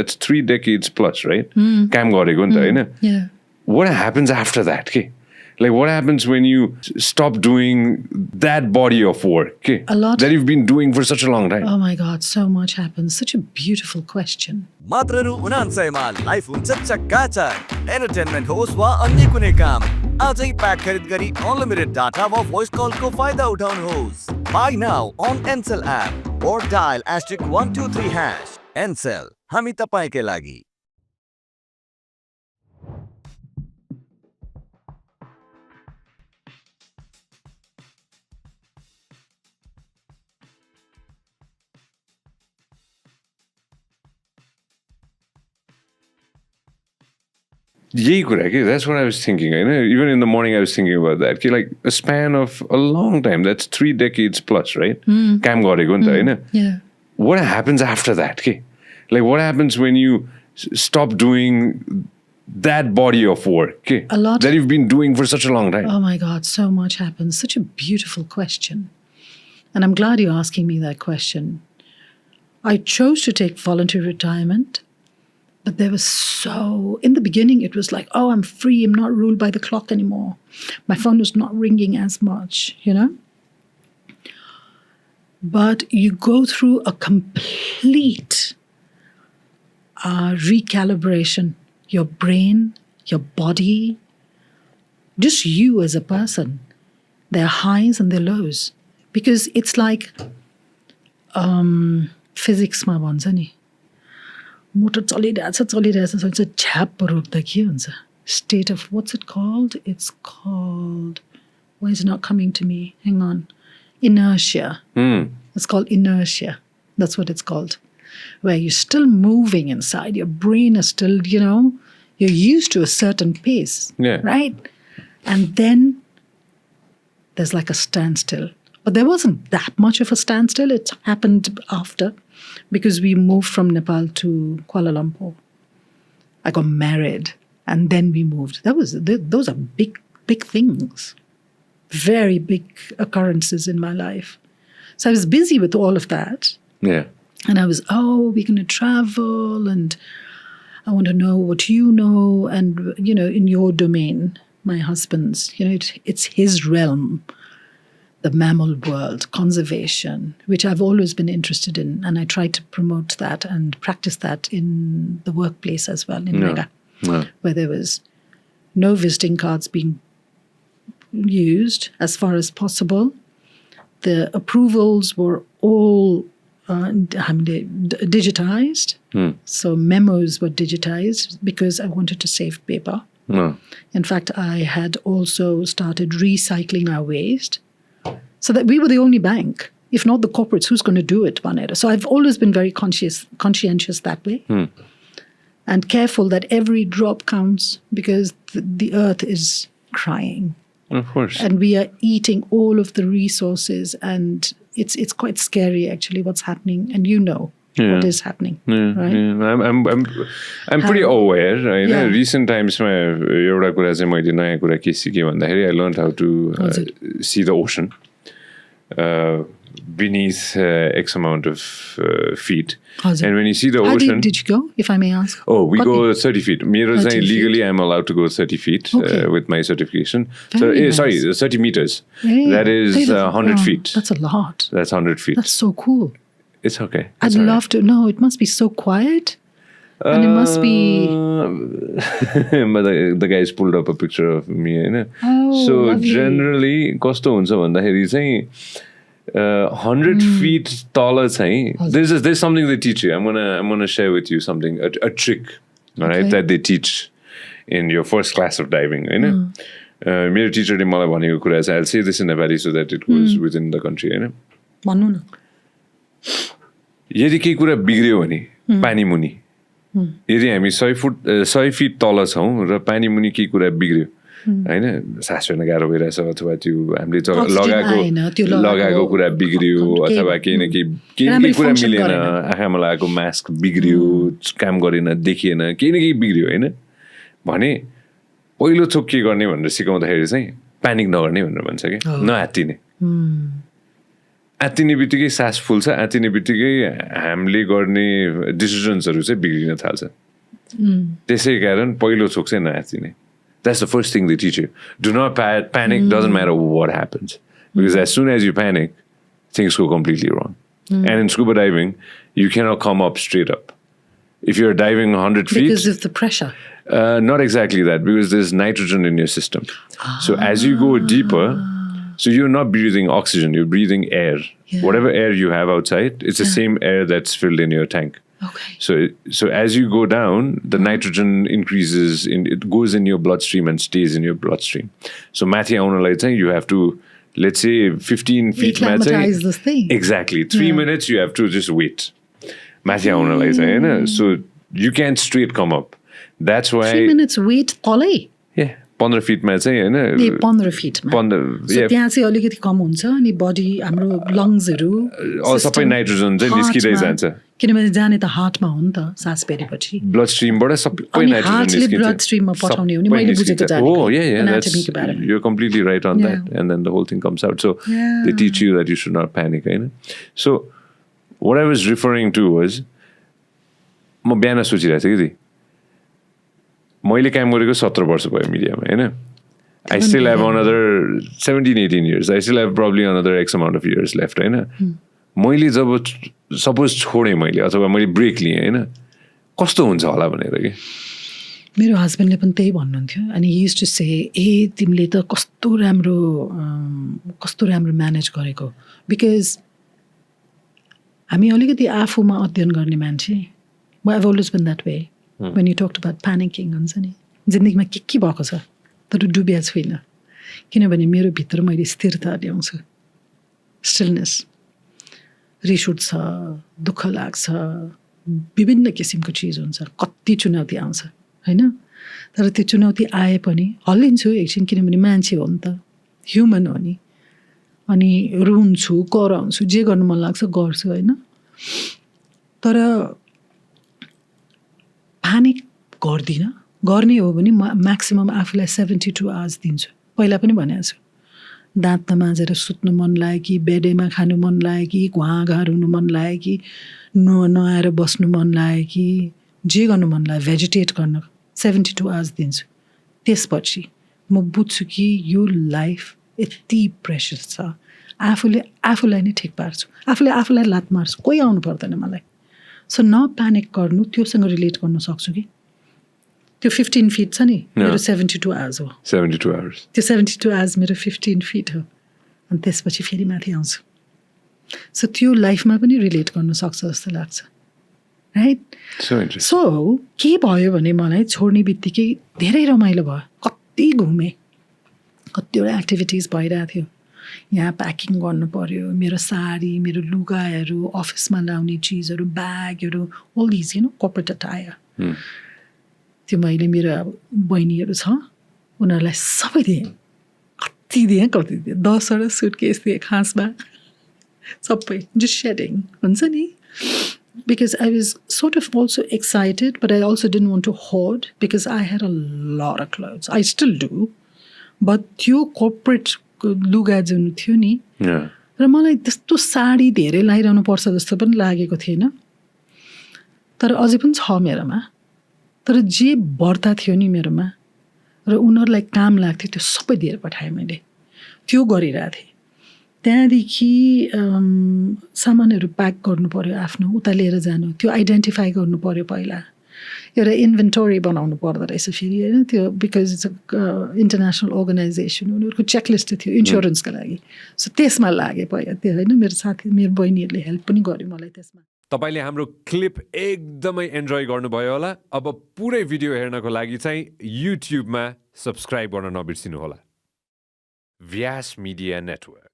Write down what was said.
that's 3 decades plus, right? काम गरेको नि त हैन? Yeah. What happens after that? Okay? Like, what happens when you stop doing that body of work? Okay? A lot. That you've been doing for such a long time. Oh my God, so much happens. Such a beautiful question. मात्र रु 99 मा life हुन्छ चक्काचक entertainment होस् वा अन्य कुनै काम आजै प्याक खरिद गरी अनलिमिटेड डाटा वा भोइस कलको फाइदा उठाउनुहोस् Buy now on Ncell app or dial *123#. Ncell, हामी तपाईकै लागि. यही कुरा के that's what I was thinking. Even in the morning I was thinking about that. Like a span of a long time, that's 3 decades plus, right? काम गरेको नि त हैन? Yeah. What happens after that? Okay? Like, what happens when you stop doing that body of work? Okay? A lot. That you've been doing for such a long time. Oh my God, so much happens. Such a beautiful question. And I'm glad you're asking me that question. I chose to take voluntary retirement, but there was in the beginning, it was like, oh, I'm free. I'm not ruled by the clock anymore. My phone was not ringing as much, But you go through a complete recalibration. Your brain, your body, just you as a person. There are highs and there are lows. Because it's like physics ma bhन्छ नि motor चलिरहेछ so झ्याप रोक्दा के हुन्छ state of what's it called? It's called, why is it not coming to me? Hang on. Inertia. It's called inertia. That's what it's called. Where you're still moving inside. Your brain is still, you're used to a certain pace. Yeah. Right? And then there's like a standstill. But there wasn't that much of a standstill. It happened after, because we moved from Nepal to Kuala Lumpur. I got married and then we moved. Those are big, big things. Very big occurrences in my life. So I was busy with all of that. Yeah. And I was, we're going to travel and I want to know what you know. And, in your domain, my husband's, it's his realm. The mammal world, conservation, which I've always been interested in. And I try to promote that and practice that in the workplace as well, in Mega, where there was no visiting cards being used as far as possible. The approvals were all digitized. So memos were digitized because I wanted to save paper. In fact, I had also started recycling our waste. So that we were the only bank, if not the corporates, who's going to do it, Banera. So I've always been very conscientious that way. And careful that every drop counts, because the earth is crying. Of course. And we are eating all of the resources, and it's quite scary actually what's happening, and what is happening. Right? Yeah. I'm pretty aware. Right? Yeah. Recent times, I learned how to see the ocean beneath X amount of feet. And when you see the ocean... How did you go, if I may ask? Oh, we go 30 feet. Legally, I'm allowed to go 30 feet with my certification. Sorry, 30 meters. Yeah. That is 100 feet. That's a lot. That's 100 feet. That's so cool. It's okay. I'd love to. No, it must be so quiet. And it must be... but the guys pulled up a picture of me. So lovely. Generally, कस्तो हुन्छ भन्दाखेरि चाहिँ 100 feet taller there's something they teach you. I'm gonna share with you something, a trick, right, that they teach in your first class of diving. मेरो टिचरले मलाई भनेको कुरा चाहिँ I'll say this in Nepali so that it goes within the country. भन्नु न. यदि केही कुरा बिग्रियो भने पानी मुनि, यदि हामी 100 फिट तल छौँ र पानी मुनि केही कुरा बिग्रियो हैन, सास फेर्न गाह्रो भइरहेछ अथवा त्यो हामीले लगाएको कुरा बिग्रियो अथवा केही न केही कुरा मिलेन, आँखामा लगाएको मास्क बिग्रियो, काम गरेन, देखिएन, केही न केही बिग्रियो हैन भने पहिलो थोक के गर्ने भनेर सिकाउँदाखेरि चाहिँ प्यानिक नगर्ने भनेर भन्छ कि, नहात्तिने. आत्तिने बित्तिकै सास फुल्छ आत्तिने बित्तिकै हामीले गर्ने डिसिजन्सहरू चाहिँ बिग्रिन थाल्छ त्यसै कारण पहिलो छोक चाहिँ नआत्तिने That's the first thing they teach you. Do not panic. Doesn't matter what happens. Because as soon as you panic, things go completely wrong. And in scuba diving, you cannot come up straight up. If you're diving 100 feet... Because of the pressure. Not exactly that. Because there's nitrogen in your system. So as you go deeper... So you're not breathing oxygen. You're breathing air. Yeah. Whatever air you have outside, it's the same air that's filled in your tank. Okay. So as you go down, the nitrogen increases. It goes in your bloodstream and stays in your bloodstream. So mathi aunalai chai you have to, let's say 15 feet ma chai this thing. Exactly 3 minutes you have to just wait. Mathi aunalai chai Hahn. So you can't straight come up. That's why 3 minutes wait तलै. Yeah. 15 फिटमा चाहिँ हैन 15 फिटमा त्यहाँ चाहिँ अलिकति कम हुन्छ अनि बडी हाम्रो लङ्सहरू सबै nitrogen चाहिँ निस्किदै जान्छ किनभने जाने त हार्टमा हो नि त सास फेरेपछि ब्लड स्ट्रीमबाट सबै नाइट्रोजन निस्किन्छ ब्लड स्ट्रीममा पठाउने हो नि मैले बुझेको जाने हो yeah you're completely right on that and then the whole thing comes out so they teach you that you should not panic Hahn so what I was referring to was म बिहान सोचिरहेको थिएँ कि मैले काम गरेको 17 वर्ष भयो मिडियामा हैन I still have another 17-18 years. I still have probably another X amount of years left हैन मैले जब सपोज छोडेँ मैले अथवा मैले ब्रेक लिएँ हैन कस्तो हुन्छ होला भनेर के मेरो हस्बेन्डले पनि त्यही भन्नुहुन्थ्यो अनि ही युज्ड टु से ए तिमीले त कस्तो राम्रो म्यानेज गरेको बिकज हामी अलिकति आफूमा अध्ययन गर्ने मान्छे I have always been that way. When you talked about panicking हुन्छ नि जिन्दगीमा के भएको छ तर डुबिया छुइनँ किनभने मेरो भित्र मैले स्थिरता ल्याउँछु स्टिलनेस रिस उठ्छ दुःख लाग्छ विभिन्न किसिमको चिज हुन्छ कति चुनौती आउँछ हैन तर त्यो चुनौती आए पनि हल्लिन्छु एकछिन किनभने मान्छे हो नि त ह्युमन हो नि अनि रुन्छु कराउँछु जे गर्नु मन लाग्छ गर्छु हैन तर प्यानिक गर्दिनँ गर्ने हो भने म्याक्सिमम आफूलाई 72 आवर्स दिन्छु पहिला पनि भनेको छु दाँत नमाजेर सुत्नु मन लाग्यो कि बेडेमा खानु मन लाग्यो कि घुवाघार हुनु मन लाग्यो कि नआएर बस्नु मन लाग्यो कि जे गर्नु मन लाग्यो भेजिटेट गर्न 72 आवर्स दिन्छु त्यसपछि म बुझ्छु कि यो लाइफ यति प्रेसियस छ आफूलाई नै ठिक पार्छु आफूलाई लात मार्छु कोही आउनु पर्दैन मलाई सो नप्यानिक गर्नु त्योसँग रिलेट गर्न सक्छु कि त्यो 15 फिट छ नि मेरो 72 आवर्स हो 72 आवर्स त्यो 72 आवर्स मेरो 15 फिट हो अनि त्यसपछि फेरि माथि आउँछु सो त्यो लाइफमा पनि रिलेट गर्न सक्छ जस्तो लाग्छ राइट सो के भयो भने मलाई छोड्ने बित्तिकै धेरै रमाइलो भयो कति घुमेँ कतिवटा एक्टिभिटिज भइरहेको थियो यहाँ प्याकिङ गर्नु पर्यो मेरो साडी मेरो लुगाहरू अफिसमा लाउने चिजहरू ब्यागहरू अल दिज कर्पोरेट अटायर त्यो मैले मेरो बहिनीहरू छ उनीहरूलाई सबै दिएँ कति दिएँ 10वटा सुटकेस दिएँ खासमा सबै जस्ट सेडिङ हुन्छ नि because I was sort of also excited but I also didn't want to hoard because I had a lot of clothes. I still do but त्यो corporate लुगा जुन थियो नि र मलाई त्यस्तो साडी धेरै लाइरहनु पर्छ जस्तो पनि लागेको थिएन तर अझै पनि छ मेरोमा तर जे बढ्ता थियो नि मेरोमा र उनीहरूलाई काम लाग्थ्यो त्यो सबै दिएर पठाएँ मैले त्यो गरिरहेको थिएँ त्यहाँदेखि सामानहरू प्याक गर्नु पर्यो आफ्नो उता लिएर जानु त्यो आइडेन्टिफाई गर्नु पर्यो पहिला एउटा इन्भेन्टोरी बनाउनु पर्दो रहेछ फेरि होइन त्यो बिकज इट्स इन्टरनेसनल अर्गनाइजेसन उनीहरूको चेकलिस्ट थियो इन्सुरेन्सको लागि सो त्यसमा लागे पहिला त्यो होइन मेरो बहिनीहरूले हेल्प पनि गर्यो मलाई त्यसमा तपाईले हाम्रो क्लिप एकदमै एन्जोय गर्नुभयो होला अब पुरै भिडियो हेर्नको लागि चाहिँ युट्युबमा सब्स्क्राइब गर्न नबिर्सिनु होला व्यास मिडिया नेटवर्क